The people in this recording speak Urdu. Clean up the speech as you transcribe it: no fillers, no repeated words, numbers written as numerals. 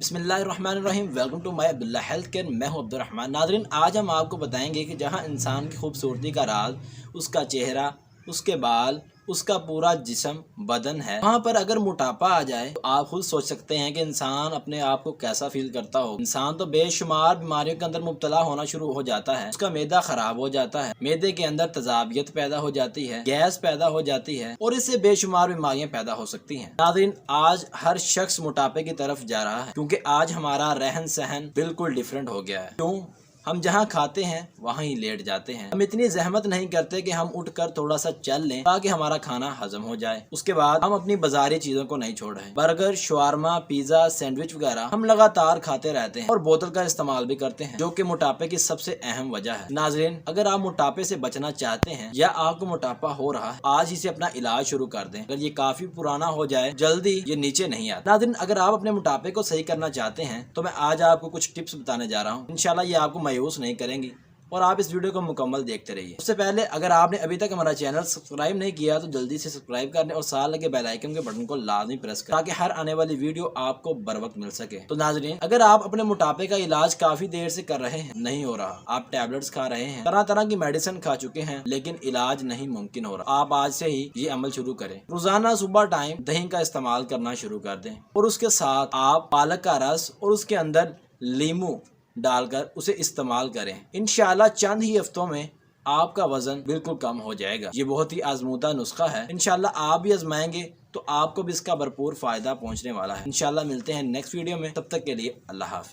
بسم اللہ الرحمن الرحیم، welcome to my Abdullah health care. میں ہوں عبد الرحمن۔ ناظرین، آج ہم آپ کو بتائیں گے کہ جہاں انسان کی خوبصورتی کا راز اس کا چہرہ، اس کے بال، اس کا پورا جسم بدن ہے، وہاں پر اگر موٹاپا آ جائے تو آپ خود سوچ سکتے ہیں کہ انسان اپنے آپ کو کیسا فیل کرتا ہو۔ انسان تو بے شمار بیماریوں کے اندر مبتلا ہونا شروع ہو جاتا ہے، اس کا معدہ خراب ہو جاتا ہے، معدے کے اندر تذابیت پیدا ہو جاتی ہے، گیس پیدا ہو جاتی ہے اور اس سے بے شمار بیماریاں پیدا ہو سکتی ہیں۔ ناظرین، آج ہر شخص موٹاپے کی طرف جا رہا ہے کیونکہ آج ہمارا رہن سہن بالکل ڈیفرنٹ ہو گیا ہے۔ کیوں؟ ہم جہاں کھاتے ہیں وہاں ہی لیٹ جاتے ہیں۔ ہم اتنی زحمت نہیں کرتے کہ ہم اٹھ کر تھوڑا سا چل لیں تاکہ ہمارا کھانا ہضم ہو جائے۔ اس کے بعد ہم اپنی بازاری چیزوں کو نہیں چھوڑ رہے۔ برگر، شوارما، پیزا، سینڈوچ وغیرہ ہم لگاتار کھاتے رہتے ہیں اور بوتل کا استعمال بھی کرتے ہیں، جو کہ موٹاپے کی سب سے اہم وجہ ہے۔ ناظرین، اگر آپ موٹاپے سے بچنا چاہتے ہیں یا آپ کو موٹاپا ہو رہا ہے، آج ہی سے اپنا علاج شروع کر دیں۔ اگر یہ کافی پرانا ہو جائے جلدی یہ نیچے نہیں آتا۔ ناظرین، اگر آپ اپنے موٹاپے کو صحیح کرنا چاہتے ہیں تو میں آج آپ کو کچھ ٹپس بتانے جا رہا ہوں۔ انشاءاللہ یہ آپ کو مایوس نہیں کریں گی اور آپ اس ویڈیو کو مکمل دیکھتے رہیے۔ اس سے پہلے اگر آپ نے ابھی تک ہمارا چینل سبسکرائب نہیں کیا تو جلدی سے سبسکرائب کر لیں اور ساتھ لگے بیل آئیکن کے بٹن کو لازمی پریس کریں تاکہ ہر آنے والی ویڈیو آپ کو بر وقت مل سکے۔ تو ناظرین، اگر آپ اپنے موٹاپے کا علاج کافی دیر سے کر رہے ہیں، نہیں ہو رہا، آپ ٹیبلٹس کھا رہے ہیں، طرح طرح کی میڈیسن کھا چکے ہیں لیکن علاج نہیں ممکن ہو رہا، آپ آج سے ہی یہ عمل شروع کریں۔ روزانہ صبح ٹائم دہی کا استعمال کرنا شروع کر دیں اور اس کے ساتھ آپ پالک کا رس اور اس کے اندر لیمو ڈال کر اسے استعمال کریں۔ انشاءاللہ چند ہی ہفتوں میں آپ کا وزن بالکل کم ہو جائے گا۔ یہ بہت ہی آزمودہ نسخہ ہے، انشاءاللہ آپ بھی آزمائیں گے تو آپ کو بھی اس کا بھرپور فائدہ پہنچنے والا ہے۔ انشاءاللہ ملتے ہیں نیکسٹ ویڈیو میں، تب تک کے لیے اللہ حافظ۔